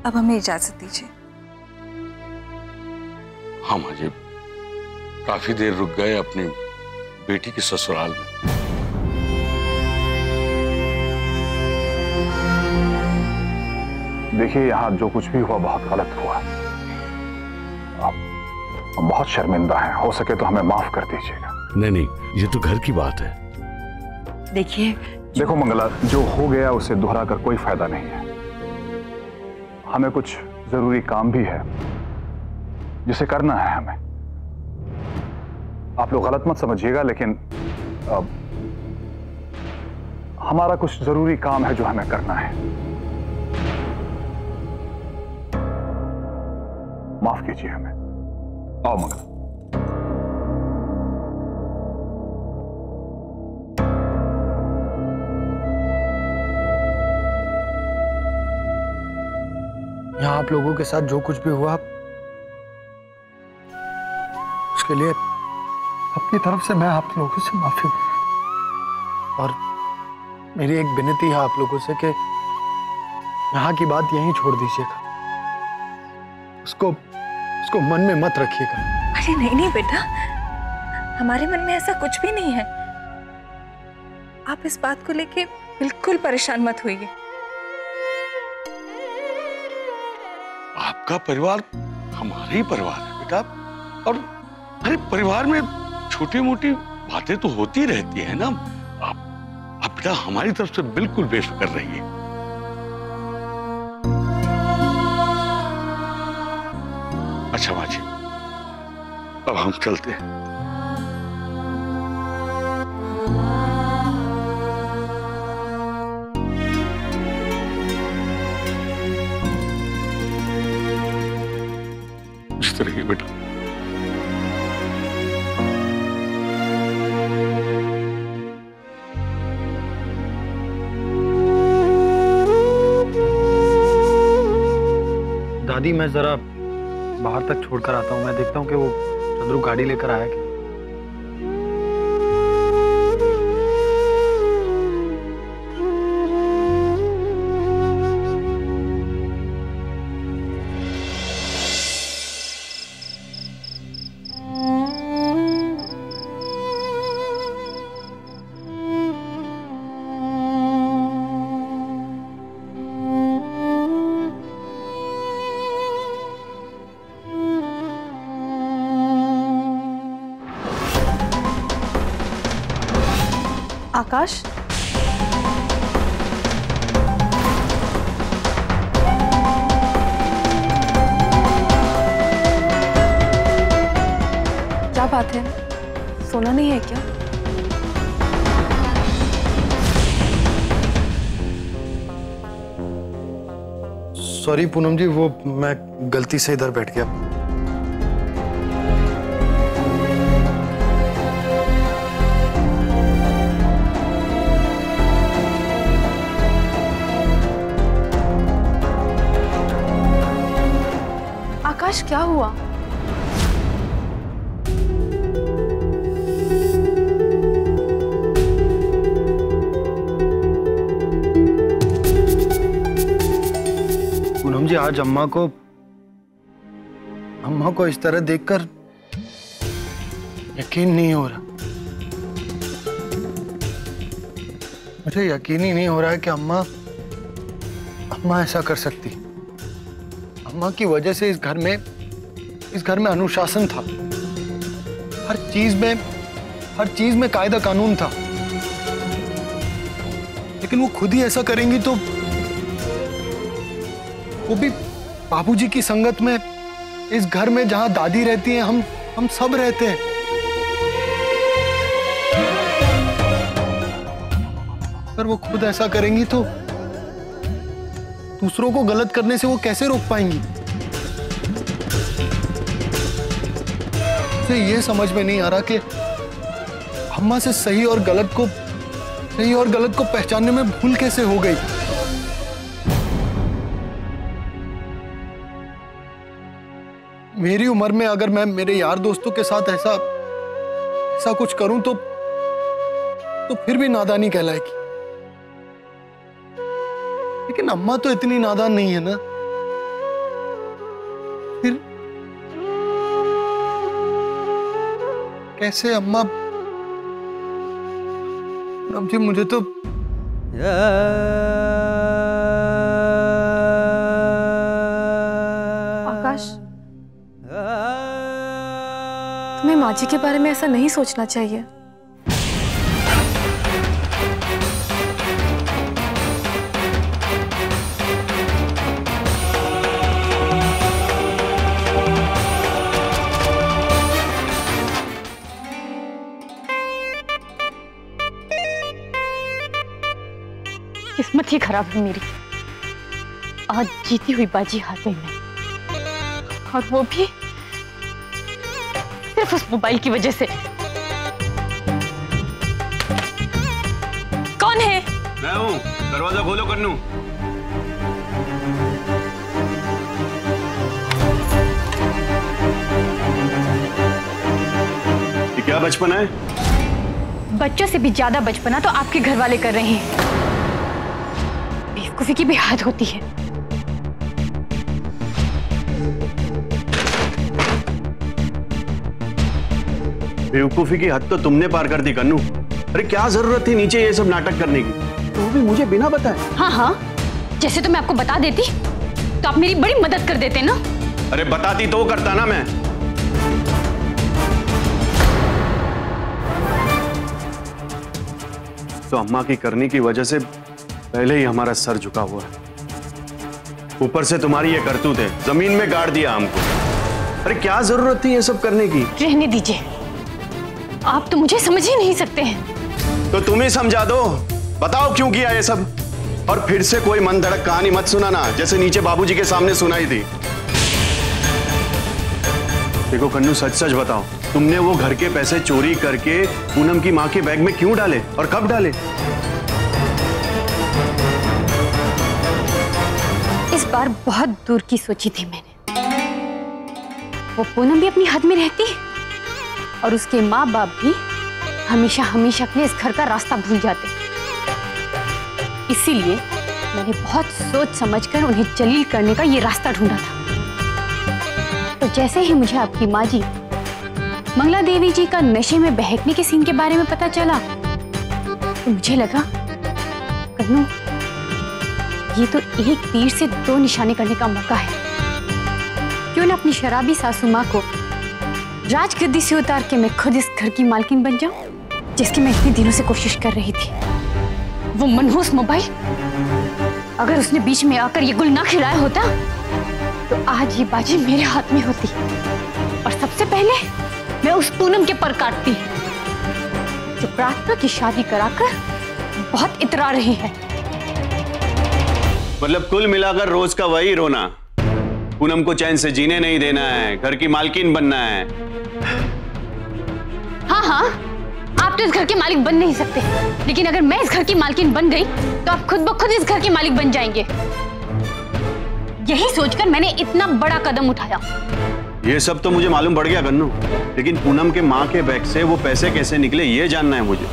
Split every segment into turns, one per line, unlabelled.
अब हमें इजाजत दीजिए।
हाँ माँ जी, काफी देर रुक गए अपनी बेटी के ससुराल में।
देखिए, यहाँ जो कुछ भी हुआ बहुत गलत हुआ। हम बहुत शर्मिंदा हैं, हो सके तो हमें माफ कर दीजिएगा।
नहीं नहीं, ये तो घर की बात है।
देखो मंगला, जो हो गया उसे दोहरा कर कोई फायदा नहीं है। हमें कुछ जरूरी काम भी है जिसे करना है हमें। आप लोग गलत मत समझिएगा, लेकिन हमारा कुछ जरूरी काम है जो हमें करना है। माफ कीजिए हमें। आओ मंगला।
यहाँ आप लोगों के साथ जो कुछ भी हुआ उसके लिए अपनी तरफ से मैं आप लोगों से माफी मांगता हूं। और मेरी एक विनती है आप लोगों से कि यहाँ की बात यहीं छोड़ दीजिएगा, उसको मन में मत रखिएगा।
अरे नहीं नहीं बेटा, हमारे मन में ऐसा कुछ भी नहीं है। आप इस बात को लेके बिल्कुल परेशान मत होइए।
आपका परिवार हमारा ही परिवार है बेटा, और हर परिवार में छोटी मोटी बातें तो होती रहती है ना। आप बेटा हमारी तरफ से बिल्कुल बेफिक्र रहिए। अच्छा माँ जी, अब हम चलते हैं। इस तरह बेटा।
दादी, मैं जरा बाहर तक छोड़कर आता हूँ। मैं देखता हूँ कि वो चंद्रू गाड़ी लेकर आया कि।
आकाश, क्या बात है? सोना नहीं है क्या?
सॉरी पूनम जी, वो मैं गलती से इधर बैठ गया।
आकाश, क्या हुआ?
पूनम जी, आज अम्मा को इस तरह देखकर यकीन नहीं हो रहा। मुझे यकीन ही नहीं हो रहा है कि अम्मा ऐसा कर सकती। अम्मा की वजह से इस घर में अनुशासन था। हर चीज में कायदा कानून था। लेकिन वो खुद ही ऐसा करेंगी तो, वो भी बाबूजी की संगत में, इस घर में जहां दादी रहती हैं, हम सब रहते हैं। अगर वो खुद ऐसा करेंगी तो दूसरों को गलत करने से वो कैसे रोक पाएंगी? मुझे ये समझ में नहीं आ रहा कि अम्मा से सही और गलत को पहचानने में भूल कैसे हो गई। मेरी उम्र में अगर मैं मेरे यार दोस्तों के साथ ऐसा कुछ करूं तो फिर भी नादानी कहलाएगी। लेकिन अम्मा तो इतनी नादान नहीं है ना। कैसे अम्मा? अब जी मुझे तो
आकाश, तुम्हें माँ जी के बारे में ऐसा नहीं सोचना चाहिए।
किस्मत ही खराब है मेरी। आज जीती हुई बाजी हार गई मैं, और वो भी सिर्फ उस मोबाइल की वजह से। कौन है?
मैं हूँ, दरवाजा खोलो कन्नू। ये क्या बचपना है?
बच्चों से भी ज्यादा बचपना तो आपके घर वाले कर रहे हैं। बेवकूफी की भी हद होती है।
बेवकूफी की हद तो तुमने पार कर दी कन्नू। अरे क्या जरूरत थी नीचे ये सब नाटक करने की, तो भी मुझे बिना बताए।
हाँ हाँ, जैसे तो मैं आपको बता देती तो आप मेरी बड़ी मदद कर देते ना।
अरे बताती तो करता ना मैं। तो अम्मा की करने की वजह से पहले ही हमारा सर झुका हुआ है, ऊपर से तुम्हारी ये करतूत है, जमीन में गाड़ दिया हमको। अरे क्या जरूरत थी ये सब करने की?
रहने दीजिए, आप तो मुझे समझ ही नहीं सकते हैं।
तो तुम ही समझा दो, बताओ क्यों किया ये सब। और फिर से कोई मन धड़क कहानी मत सुनाना जैसे नीचे बाबूजी के सामने सुनाई थी। देखो कन्नू, सच सच बताओ, तुमने वो घर के पैसे चोरी करके पूनम की माँ के बैग में क्यों डाले और कब डाले?
इस बार बहुत दूर की सोची थी मैंने। वो पूनम भी अपनी हद में रहती और उसके माँ बाप भी हमेशा हमेशा के लिए इस घर का रास्ता भूल जाते। इसीलिए मैंने बहुत सोच समझकर उन्हें जलील करने का ये रास्ता ढूंढा था। तो जैसे ही मुझे आपकी माँ जी मंगला देवी जी का नशे में बहकने के सीन के बारे में पता चला, तो मुझे लगा कन्नू, ये तो एक तीर से दो निशाने करने का मौका है। क्यों ना अपनी शराबी सासू माँ को राजगद्दी से उतार के मैं खुद इस घर की मालकिन बन जाऊं, जिसकी मैं इतने दिनों से कोशिश कर रही थी। वो मनहूस मोबाइल, अगर उसने बीच में आकर ये गुल ना खिलाया होता तो आज ये बाजी मेरे हाथ में होती, और सबसे पहले मैं उस पूनम के पर काटती जो प्रार्थना की शादी कराकर बहुत इतरा रही है।
मतलब कुल मिलाकर रोज का वही रोना, पूनम को चैन से जीने नहीं देना है, घर की मालकिन बनना है।
हाँ हाँ, आप तो इस घर के मालिक बन नहीं सकते, लेकिन अगर मैं इस घर की मालकिन बन गई तो आप खुद ब खुद इस घर के मालिक बन जाएंगे। यही सोचकर मैंने इतना बड़ा कदम उठाया।
ये सब तो मुझे मालूम पड़ गया कन्नू, लेकिन पूनम के माँ के बैग से वो पैसे कैसे निकले ये जानना है मुझे।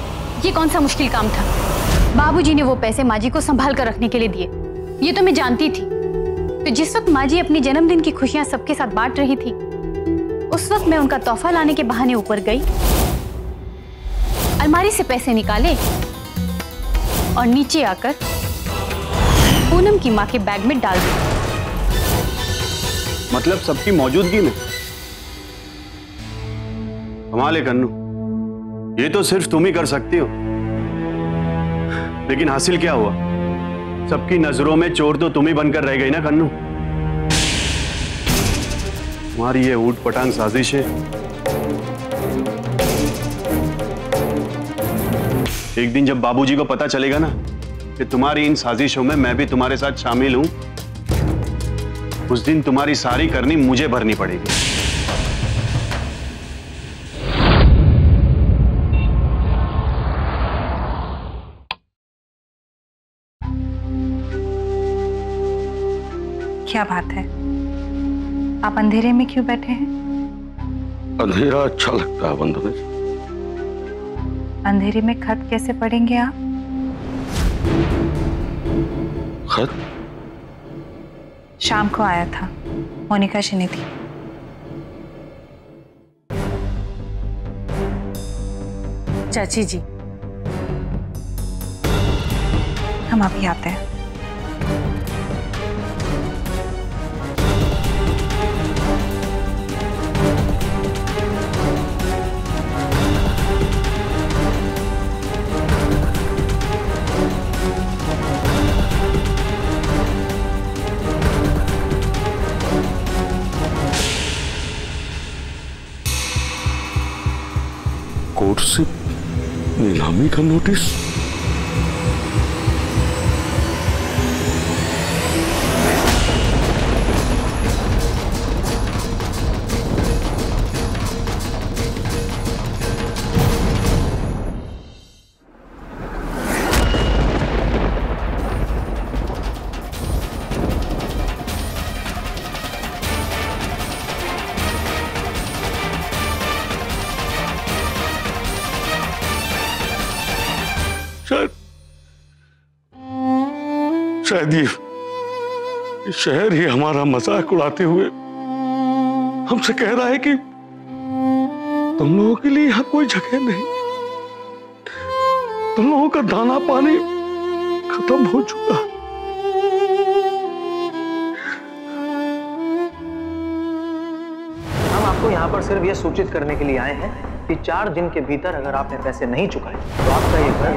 ये कौन सा मुश्किल काम था? बाबूजी ने वो पैसे माँ जी को संभाल कर रखने के लिए दिए, ये तो मैं जानती थी। तो जिस वक्त माँ जी अपने जन्मदिन की खुशियां सबके साथ बांट रही थी, उस वक्त मैं उनका तोहफा लाने के बहाने ऊपर गई, अलमारी से पैसे निकाले और नीचे आकर पूनम की माँ के बैग में डाल दिए।
मतलब सबकी मौजूदगी में? कमाल है कन्नू, ये तो सिर्फ तुम ही कर सकती हो। लेकिन हासिल क्या हुआ? सबकी नजरों में चोर तो तुम ही बनकर रह गई ना कन्नू। तुम्हारी ये ऊट पटांग साजिश है। एक दिन जब बाबूजी को पता चलेगा ना कि तुम्हारी इन साजिशों में मैं भी तुम्हारे साथ शामिल हूं, उस दिन तुम्हारी सारी करनी मुझे भरनी पड़ेगी।
क्या बात है, आप अंधेरे में क्यों बैठे हैं?
अंधेरा अच्छा लगता है बंधु।
अंधेरे में खत कैसे पढ़ेंगे आप?
खत?
शाम को आया था, मोनिका शिनी थी। चाची जी, हम अभी आते हैं।
कोर्ट से नीलामी का नोटिस? शायद ये शहर ही हमारा मजाक उड़ाते हुए हमसे कह रहा है कि तुम लोगों के लिए यहां कोई जगह नहीं, तुम लोगों का दाना पानी खत्म हो चुका।
हम आपको यहाँ पर सिर्फ ये सूचित करने के लिए आए हैं कि 4 दिन के भीतर अगर आपने पैसे नहीं चुकाए तो आपका ये घर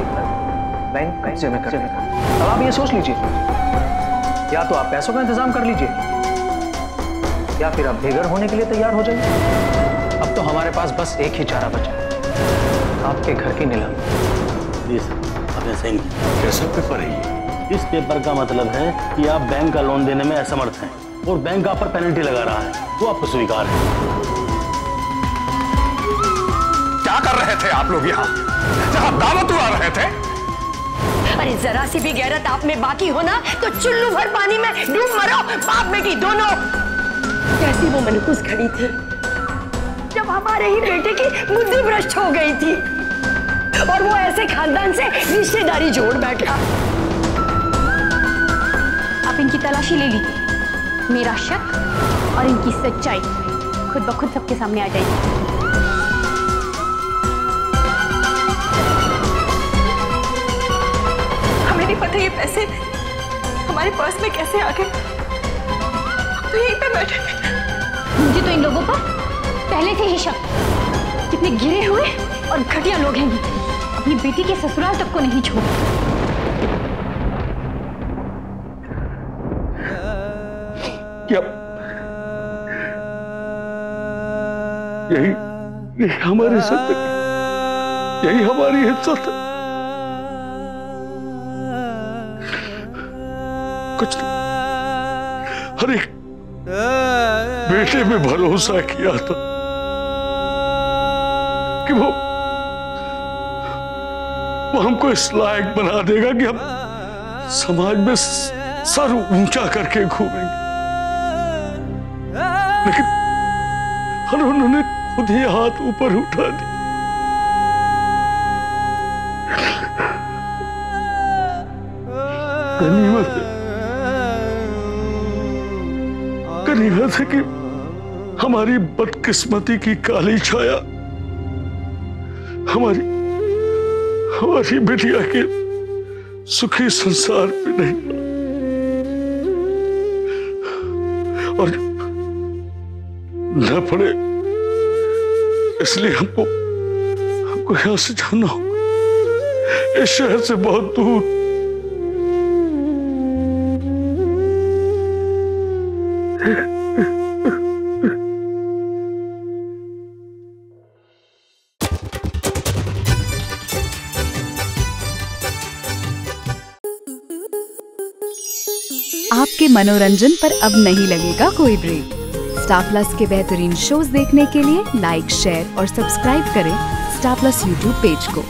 बैंक कब्जे में कर देगा। अब आप ये सोच लीजिए, या तो आप पैसों का इंतजाम कर लीजिए या फिर आप बेघर होने के लिए तैयार हो जाइए। अब तो हमारे पास बस एक ही चारा बचा, आपके घर की नीलामी।
जी सर, आपने सही किया।
कैसा पेपर है ये?
इस पेपर का मतलब है कि आप बैंक का लोन देने में असमर्थ हैं और बैंक आप पर पेनल्टी लगा रहा है, वो आपको स्वीकार है।
क्या कर रहे थे आप लोग यहाँ जहाँ दावत उड़ा रहे थे?
अरे जरा सी भी गैरत आप में बाकी हो ना तो चुल्लू भर पानी में डूब मरो, बाप बेटी दोनों। कैसी वो मनहूस खड़ी थी जब हमारे ही बेटे की बुद्धि भ्रष्ट हो गई थी और वो ऐसे खानदान से रिश्तेदारी जोड़ बैठा।
आप इनकी तलाशी ले लीजिए, मेरा शक और इनकी सच्चाई खुद ब खुद सबके सामने आ जाएगी।
हमें नहीं पता ये पैसे हमारे पर्स में कैसे आ गए, तो यहीं पे बैठे थे।
मुझे तो इन लोगों पर पहले से ही शक, कितने गिरे हुए और घटिया लोग हैं ये, अपनी बेटी के ससुराल तक को नहीं छोड़ा।
क्या यही हमारी इज्जत है? यही हमारी इज्जत है? कुछ नहीं, हर एक बेटे में भरोसा किया था कि वो हमको इस लायक बना देगा कि हम समाज में सर ऊंचा करके घूमेंगे, लेकिन उन्होंने खुद ही हाथ ऊपर उठा दिया। गनीमत है कि हमारी बदकिस्मती की काली छाया हमारी बिटिया के सुखी संसार पे नहीं और न पड़े, इसलिए हमको यहां से जाना होगा, इस शहर से बहुत दूर।
आपके मनोरंजन पर अब नहीं लगेगा कोई ब्रेक। स्टार प्लस के बेहतरीन शोज देखने के लिए लाइक, शेयर और सब्सक्राइब करें स्टार प्लस यूट्यूब पेज को।